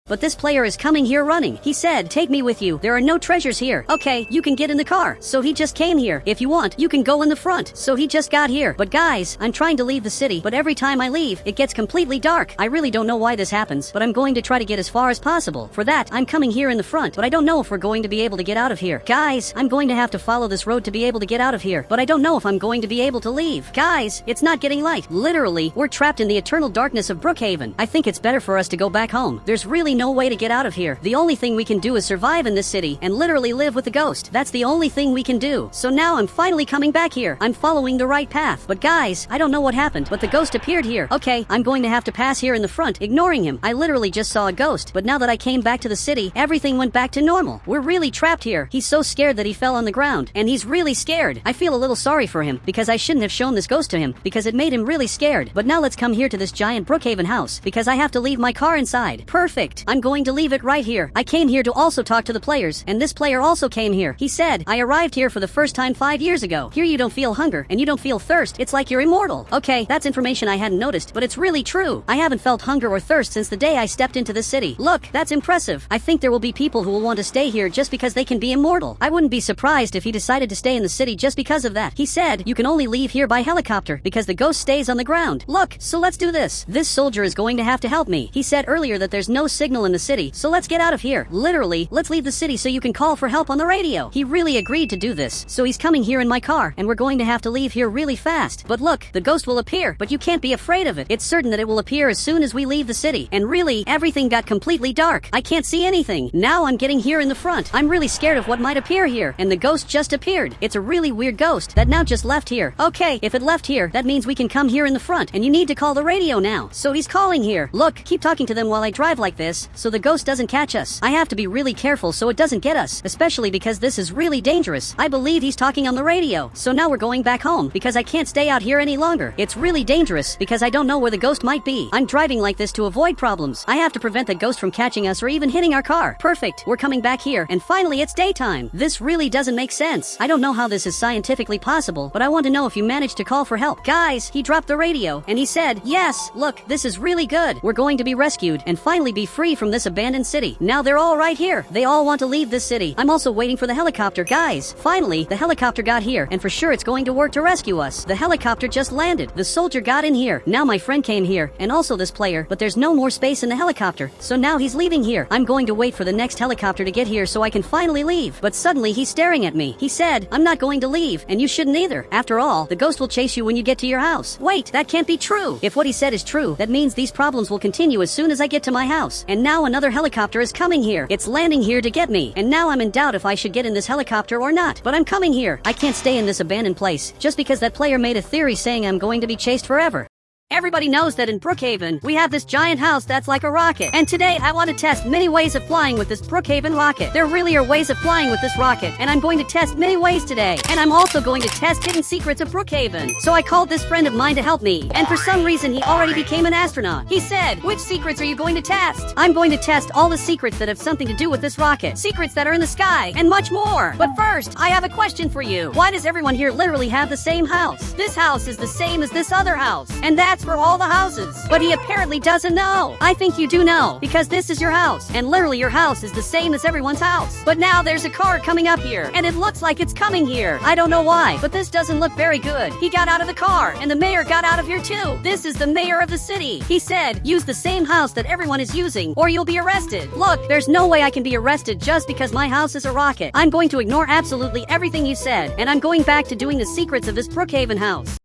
But this player is coming here running. He said, take me with you. There are no treasures here. Okay, you can get in the car. So he just came here. If you want, you can go in the front. So he just got here. But guys, I'm trying to leave the city, but every time I leave, it gets completely dark. I really don't know why this happens, but I'm going to try to get as far as possible. For that, I'm coming here in the front, but I don't know if we're going to be able to get out of here. Guys, I'm going to have to follow this road to be able to get out of here, but I don't know if I'm going to be able to leave. Guys, it's not getting light. Literally, we're trapped in the eternal darkness of Brookhaven. I think it's better for us to go back home. There's really no way to get out of here. The only thing we can do is survive in this city and literally live with the ghost. That's the only thing we can do. So now I'm finally coming back here. I'm following the right path. But guys, I don't know what happened, but the ghost appeared here. Okay, I'm going to have to pass here in the front, ignoring him. I literally just saw a ghost, but now that I came back to the city, everything went back to normal. We're really trapped here. He's so scared that he fell on the ground, and he's really scared. I feel a little sorry for him, because I shouldn't have shown this ghost to him, because it made him really scared. But now let's come here to this giant Brookhaven house, because I have to leave my car inside. Perfect. I'm going to leave it right here. I came here to also talk to the players, and this player also came here. He said, I arrived here for the first time 5 years ago. Here you don't feel hunger, and you don't feel thirst. It's like you're immortal. Okay, that's information I hadn't noticed, but it's really true. I haven't felt hunger or thirst since the day I stepped into this city. Look, that's impressive. I think there will be people who will want to stay here just because they can be immortal. I wouldn't be surprised if he decided to stay in the city just because of that. He said, you can only leave here by helicopter because the ghost stays on the ground. Look, so let's do this. This soldier is going to have to help me. He said earlier that there's no signal in the city, so let's get out of here. Literally, let's leave the city so you can call for help on the radio. He really agreed to do this, so he's coming here in my car, and we're going to have to leave here really fast. But look, the ghost will appear, but you can't be afraid of it. It's certain that it will appear as soon as we leave the city. And really, everything got completely dark. I can't see anything. Now I'm getting here in the front. I'm really scared of what might appear here, and the ghost just appeared. It's a really weird ghost that now just left here. Okay, if it left here, that means we can come here in the front, and you need to call the radio now. So he's calling here. Look, keep talking to them while I drive like this, so the ghost doesn't catch us. I have to be really careful so it doesn't get us, especially because this is really dangerous. I believe he's talking on the radio. So now we're going back home, because I can't stay out here any longer. It's really dangerous, because I don't know where the ghost might be. I'm driving like this to avoid problems. I have to prevent the ghost from catching us or even hitting our car. Perfect. We're coming back here, and finally it's daytime. This really doesn't make sense. I don't know how this is scientifically possible, but I want to know if you managed to call for help. Guys, he dropped the radio, and he said, yes, look, this is really good. We're going to be rescued and finally be free from this abandoned city. Now they're all right here. They all want to leave this city. I'm also waiting for the helicopter. Guys, finally, the helicopter got here, and for sure it's going to work to rescue us. The helicopter just landed. The soldier got in here. Now my friend came here, and also this player, but there's no more space in the helicopter, so now he's leaving here. I'm going to wait for the next helicopter to get here so I can finally leave. But suddenly he's staring at me. He said, I'm not going to leave, and you shouldn't either. After all, the ghost will chase you when you get to your house. Wait, that can't be true. If what he said is true, that means these problems will continue as soon as I get to my house. And now another helicopter is coming here. It's landing here to get me, and now I'm in doubt if I should get in this helicopter or not. But I'm coming here. I can't stay in this abandoned place just because that player made a theory saying I'm going to be chased forever. Everybody knows that in Brookhaven, we have this giant house that's like a rocket. And today, I want to test many ways of flying with this Brookhaven rocket. There really are ways of flying with this rocket, and I'm going to test many ways today. And I'm also going to test hidden secrets of Brookhaven. So I called this friend of mine to help me, and for some reason, he already became an astronaut. He said, which secrets are you going to test? I'm going to test all the secrets that have something to do with this rocket, secrets that are in the sky, and much more. But first, I have a question for you. Why does everyone here literally have the same house? This house is the same as this other house, and that's for all the houses. But he apparently doesn't know. I think you do know, because this is your house, and literally your house is the same as everyone's house. But now there's a car coming up here, and it looks like it's coming here. I don't know why, but this doesn't look very good. He got out of the car, and the mayor got out of here too. This is the mayor of the city. He said, use the same house that everyone is using, or you'll be arrested. Look, there's no way I can be arrested just because my house is a rocket. I'm going to ignore absolutely everything you said, and I'm going back to doing the secrets of this Brookhaven house.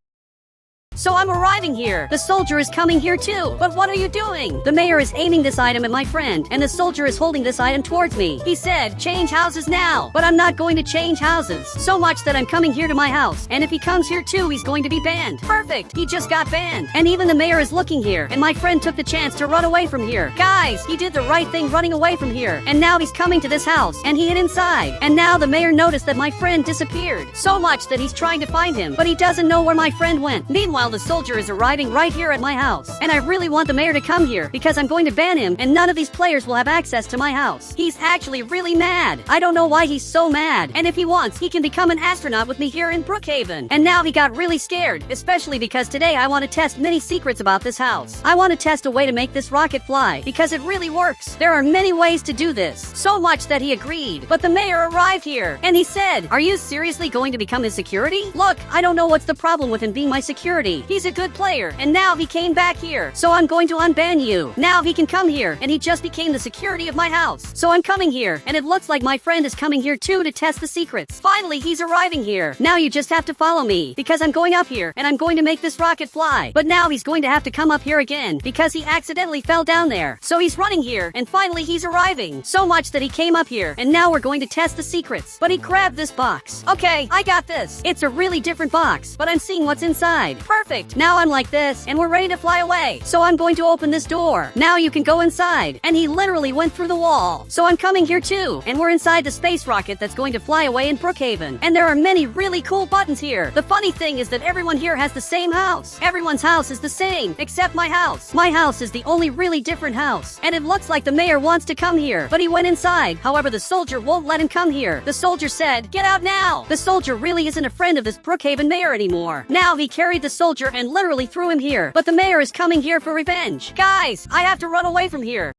So I'm arriving here. The soldier is coming here too. But what are you doing? The mayor is aiming this item at my friend, and the soldier is holding this item towards me. He said, change houses now. But I'm not going to change houses. So much that I'm coming here to my house. And if he comes here too, he's going to be banned. Perfect. He just got banned. And even the mayor is looking here, and my friend took the chance to run away from here. Guys, he did the right thing running away from here. And now he's coming to this house, and he hid inside. And now the mayor noticed that my friend disappeared. So much that he's trying to find him, but he doesn't know where my friend went. Meanwhile, the soldier is arriving right here at my house, and I really want the mayor to come here because I'm going to ban him, and none of these players will have access to my house. He's actually really mad. I don't know why he's so mad, and if he wants, he can become an astronaut with me here in Brookhaven. And now he got really scared, especially because today I want to test many secrets about this house. I want to test a way to make this rocket fly because it really works. There are many ways to do this, so much that he agreed. But the mayor arrived here, and he said, are you seriously going to become his security? Look, I don't know what's the problem with him being my security. He's a good player, and now he came back here, so I'm going to unban you. Now he can come here, and he just became the security of my house. So I'm coming here, and it looks like my friend is coming here too to test the secrets. Finally, he's arriving here. Now you just have to follow me, because I'm going up here, and I'm going to make this rocket fly. But now he's going to have to come up here again, because he accidentally fell down there. So he's running here, and finally he's arriving. So much that he came up here, and now we're going to test the secrets. But he grabbed this box. Okay, I got this. It's a really different box, but I'm seeing what's inside. Perfect. Perfect. Now I'm like this, and we're ready to fly away. So I'm going to open this door. Now you can go inside. And he literally went through the wall. So I'm coming here too, and we're inside the space rocket that's going to fly away in Brookhaven. And there are many really cool buttons here. The funny thing is that everyone here has the same house. Everyone's house is the same, except my house. My house is the only really different house. And it looks like the mayor wants to come here, but he went inside. However, the soldier won't let him come here. The soldier said, "Get out now." The soldier really isn't a friend of this Brookhaven mayor anymore. Now he carried the soldier and literally threw him here. But the mayor is coming here for revenge. Guys, I have to run away from here.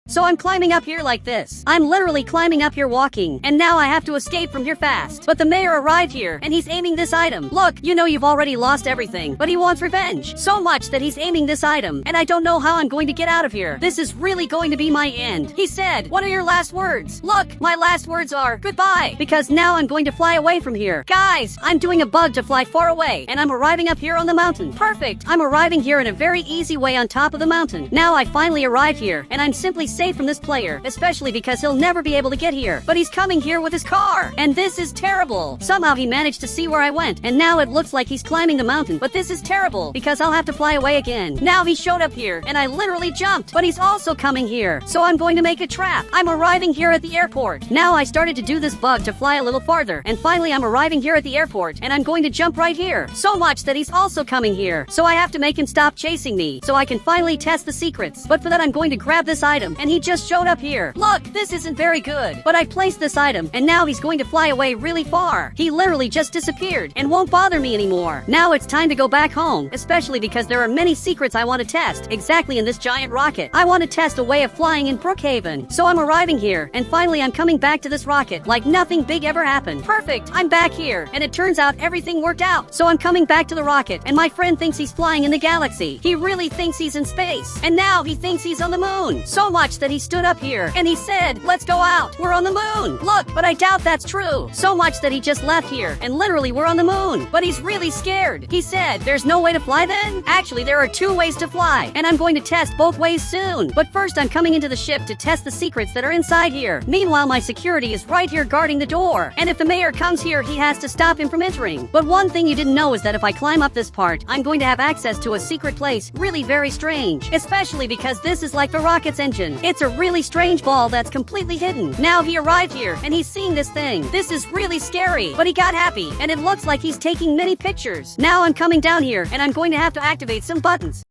So I'm climbing up here like this. I'm literally climbing up here walking, and now I have to escape from here fast. But the mayor arrived here, and he's aiming this item. Look, you know you've already lost everything, but he wants revenge. So much that he's aiming this item, and I don't know how I'm going to get out of here. This is really going to be my end. He said, "What are your last words?" Look, my last words are, "Goodbye," because now I'm going to fly away from here. Guys, I'm doing a bug to fly far away, and I'm arriving up here on the mountain. Perfect. I'm arriving here in a very easy way on top of the mountain. Now I finally arrive here, and I'm simply safe from this player, especially because he'll never be able to get here. But he's coming here with his car, and this is terrible. Somehow he managed to see where I went, and now it looks like he's climbing the mountain. But this is terrible, because I'll have to fly away again. Now he showed up here, and I literally jumped, but he's also coming here. So I'm going to make a trap. I'm arriving here at the airport. Now I started to do this bug to fly a little farther, and finally I'm arriving here at the airport, and I'm going to jump right here. So much that he's also coming here. So I have to make him stop chasing me, so I can finally test the secrets. But for that I'm going to grab this item, and he just showed up here. Look, this isn't very good. But I placed this item, and now he's going to fly away really far. He literally just disappeared, and won't bother me anymore. Now it's time to go back home, especially because there are many secrets I want to test, exactly in this giant rocket. I want to test a way of flying in Brookhaven. So I'm arriving here, and finally I'm coming back to this rocket, like nothing big ever happened. Perfect, I'm back here, and it turns out everything worked out. So I'm coming back to the rocket, and my friend thinks he's flying in the galaxy. He really thinks he's in space, and now he thinks he's on the moon. So much that he stood up here, and he said, "Let's go out. We're on the moon." Look, but I doubt that's true. So much that he just left here, and literally we're on the moon. But he's really scared. He said, "There's no way to fly then?" Actually, there are two ways to fly, and I'm going to test both ways soon. But first, I'm coming into the ship to test the secrets that are inside here. Meanwhile, my security is right here guarding the door. And if the mayor comes here, he has to stop him from entering. But one thing you didn't know is that if I climb up this part, I'm going to have access to a secret place. Really very strange. Especially because this is like the rocket's engine. It's a really strange ball that's completely hidden. Now he arrived here, and he's seeing this thing. This is really scary, but he got happy, and it looks like he's taking many pictures. Now I'm coming down here, and I'm going to have to activate some buttons.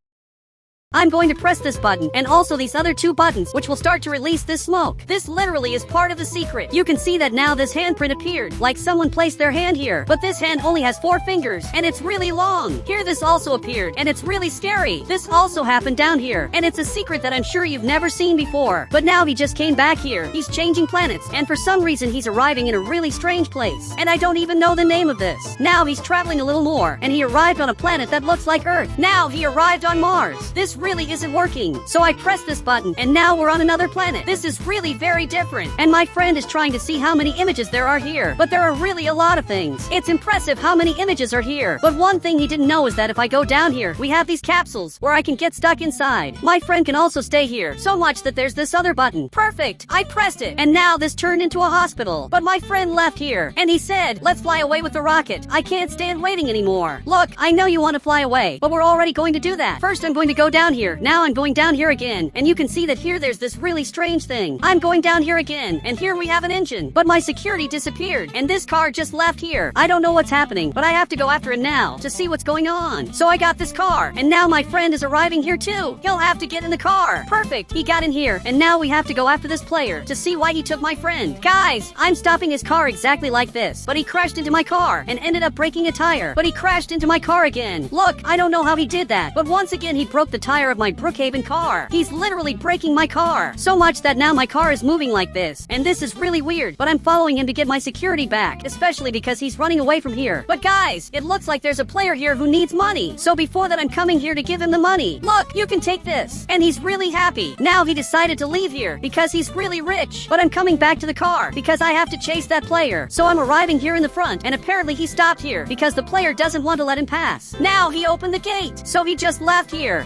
I'm going to press this button, and also these other two buttons, which will start to release this smoke. This literally is part of the secret. You can see that now this handprint appeared, like someone placed their hand here. But this hand only has 4 fingers, and it's really long. Here this also appeared, and it's really scary. This also happened down here, and it's a secret that I'm sure you've never seen before. But now he just came back here. He's changing planets, and for some reason he's arriving in a really strange place. And I don't even know the name of this. Now he's traveling a little more, and he arrived on a planet that looks like Earth. Now he arrived on Mars. This really isn't working. So I pressed this button, and now we're on another planet. This is really very different. And my friend is trying to see how many images there are here. But there are really a lot of things. It's impressive how many images are here. But one thing he didn't know is that if I go down here, we have these capsules where I can get stuck inside. My friend can also stay here. So much that there's this other button. Perfect. I pressed it. And now this turned into a hospital. But my friend left here. And he said, "Let's fly away with the rocket. I can't stand waiting anymore." Look, I know you want to fly away, but we're already going to do that. First, I'm going to go down here. Now I'm going down here again, and you can see that here there's this really strange thing. I'm going down here again, and here we have an engine. But my security disappeared, and this car just left here. I don't know what's happening, but I have to go after it now to see what's going on. So I got this car, and now my friend is arriving here too. He'll have to get in the car. Perfect, he got in here, and now we have to go after this player to see why he took my friend. Guys, I'm stopping his car exactly like this, but he crashed into my car and ended up breaking a tire. But he crashed into my car again. Look, I don't know how he did that, but once again he broke the tire of my Brookhaven car. He's literally breaking my car. So much that now my car is moving like this. And this is really weird, but I'm following him to get my security back, especially because he's running away from here. But guys, it looks like there's a player here who needs money. So before that I'm coming here to give him the money. Look, you can take this. And he's really happy. Now he decided to leave here because he's really rich. But I'm coming back to the car because I have to chase that player. So I'm arriving here in the front, and apparently he stopped here because the player doesn't want to let him pass. Now he opened the gate, so he just left here.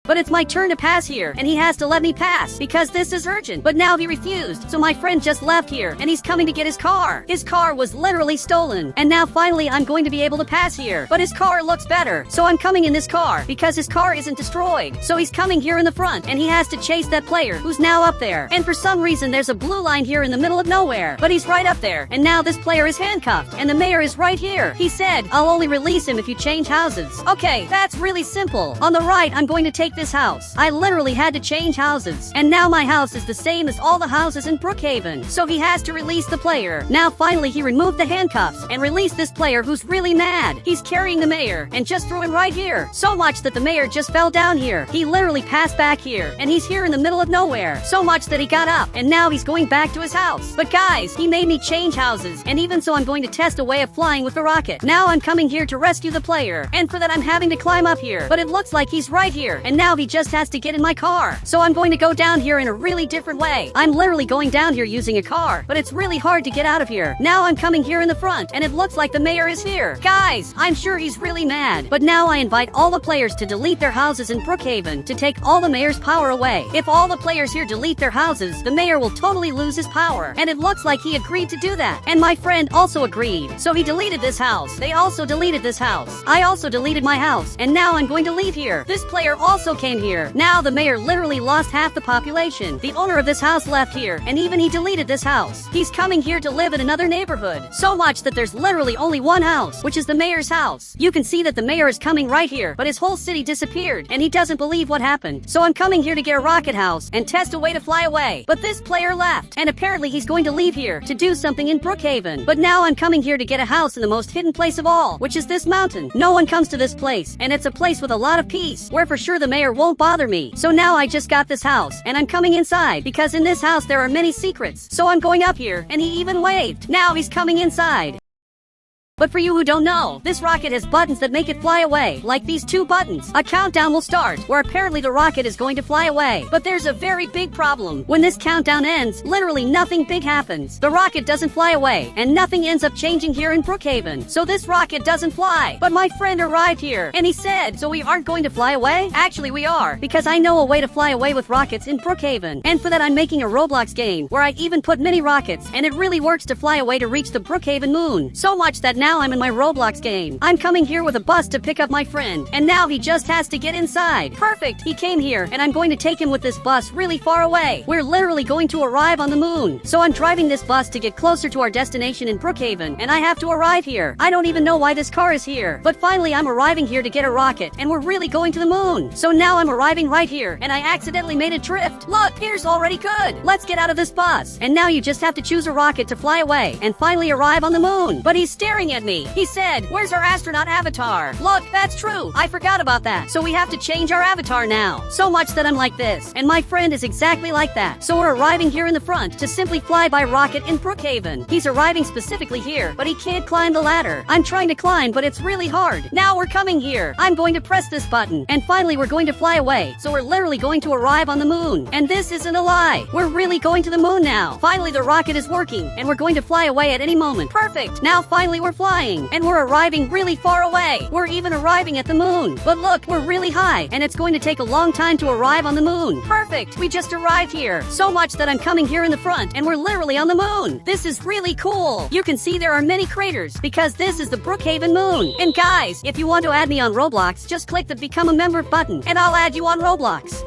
But it's my turn to pass here, and he has to let me pass, because this is urgent. But now he refused, so my friend just left here, and he's coming to get his car. His car was literally stolen, and now finally I'm going to be able to pass here. But his car looks better, so I'm coming in this car, because his car isn't destroyed. So he's coming here in the front, and he has to chase that player who's now up there. And for some reason there's a blue line here in the middle of nowhere, but he's right up there, and now this player is handcuffed, and the mayor is right here. He said, I'll only release him if you change houses. Okay, that's really simple. On the right, I'm going to take this house. I literally had to change houses, and now my house is the same as all the houses in Brookhaven. So he has to release the player. Now finally he removed the handcuffs and released this player who's really mad. He's carrying the mayor and just threw him right here. So much that the mayor just fell down here. He literally passed back here, and he's here in the middle of nowhere. So much that he got up, and now he's going back to his house. But guys, he made me change houses, and even so I'm going to test a way of flying with the rocket. Now I'm coming here to rescue the player, and for that I'm having to climb up here. But it looks like he's right here, and now he just has to get in my car. So I'm going to go down here in a really different way. I'm literally going down here using a car, but it's really hard to get out of here. Now I'm coming here in the front, and it looks like the mayor is here. Guys, I'm sure he's really mad. But now I invite all the players to delete their houses in Brookhaven to take all the mayor's power away. If all the players here delete their houses, the mayor will totally lose his power. And it looks like he agreed to do that. And my friend also agreed. So he deleted this house. They also deleted this house. I also deleted my house. And now I'm going to leave here. This player also came here. Now the mayor literally lost half the population. The owner of this house left here, and even he deleted this house. He's coming here to live in another neighborhood. So much that there's literally only one house, which is the mayor's house. You can see that the mayor is coming right here, but his whole city disappeared, and he doesn't believe what happened. So I'm coming here to get a rocket house and test a way to fly away. But this player left, and apparently he's going to leave here to do something in Brookhaven. But now I'm coming here to get a house in the most hidden place of all, which is this mountain. No one comes to this place, and it's a place with a lot of peace, where for sure the mayor won't bother me. So now I just got this house, and I'm coming inside, because in this house there are many secrets. So I'm going up here, and he even waved. Now he's coming inside. But for you who don't know, this rocket has buttons that make it fly away, like these two buttons. A countdown will start, where apparently the rocket is going to fly away. But there's a very big problem. When this countdown ends, literally nothing big happens. The rocket doesn't fly away, and nothing ends up changing here in Brookhaven. So this rocket doesn't fly. But my friend arrived here, and he said, so we aren't going to fly away? Actually, we are, because I know a way to fly away with rockets in Brookhaven. And for that I'm making a Roblox game, where I even put mini rockets, and it really works to fly away to reach the Brookhaven moon. So much that now I'm in my Roblox game. I'm coming here with a bus to pick up my friend, and now he just has to get inside. Perfect! He came here, and I'm going to take him with this bus really far away. We're literally going to arrive on the moon. So I'm driving this bus to get closer to our destination in Brookhaven, and I have to arrive here. I don't even know why this car is here, but finally I'm arriving here to get a rocket, and we're really going to the moon. So now I'm arriving right here, and I accidentally made it drift. Look, here's already good. Let's get out of this bus. And now you just have to choose a rocket to fly away, and finally arrive on the moon. But he's staring at me. He said, where's our astronaut avatar? Look, that's true. I forgot about that. So we have to change our avatar now. So much that I'm like this. And my friend is exactly like that. So we're arriving here in the front to simply fly by rocket in Brookhaven. He's arriving specifically here, but he can't climb the ladder. I'm trying to climb, but it's really hard. Now we're coming here. I'm going to press this button. And finally we're going to fly away. So we're literally going to arrive on the moon. And this isn't a lie. We're really going to the moon now. Finally the rocket is working, and we're going to fly away at any moment. Perfect. Now finally we're flying. And we're arriving really far away. We're even arriving at the moon. But look, we're really high, and it's going to take a long time to arrive on the moon. Perfect! We just arrived here. So much that I'm coming here in the front, and we're literally on the moon. This is really cool. You can see there are many craters, because this is the Brookhaven moon. And guys, if you want to add me on Roblox, just click the Become a Member button, and I'll add you on Roblox.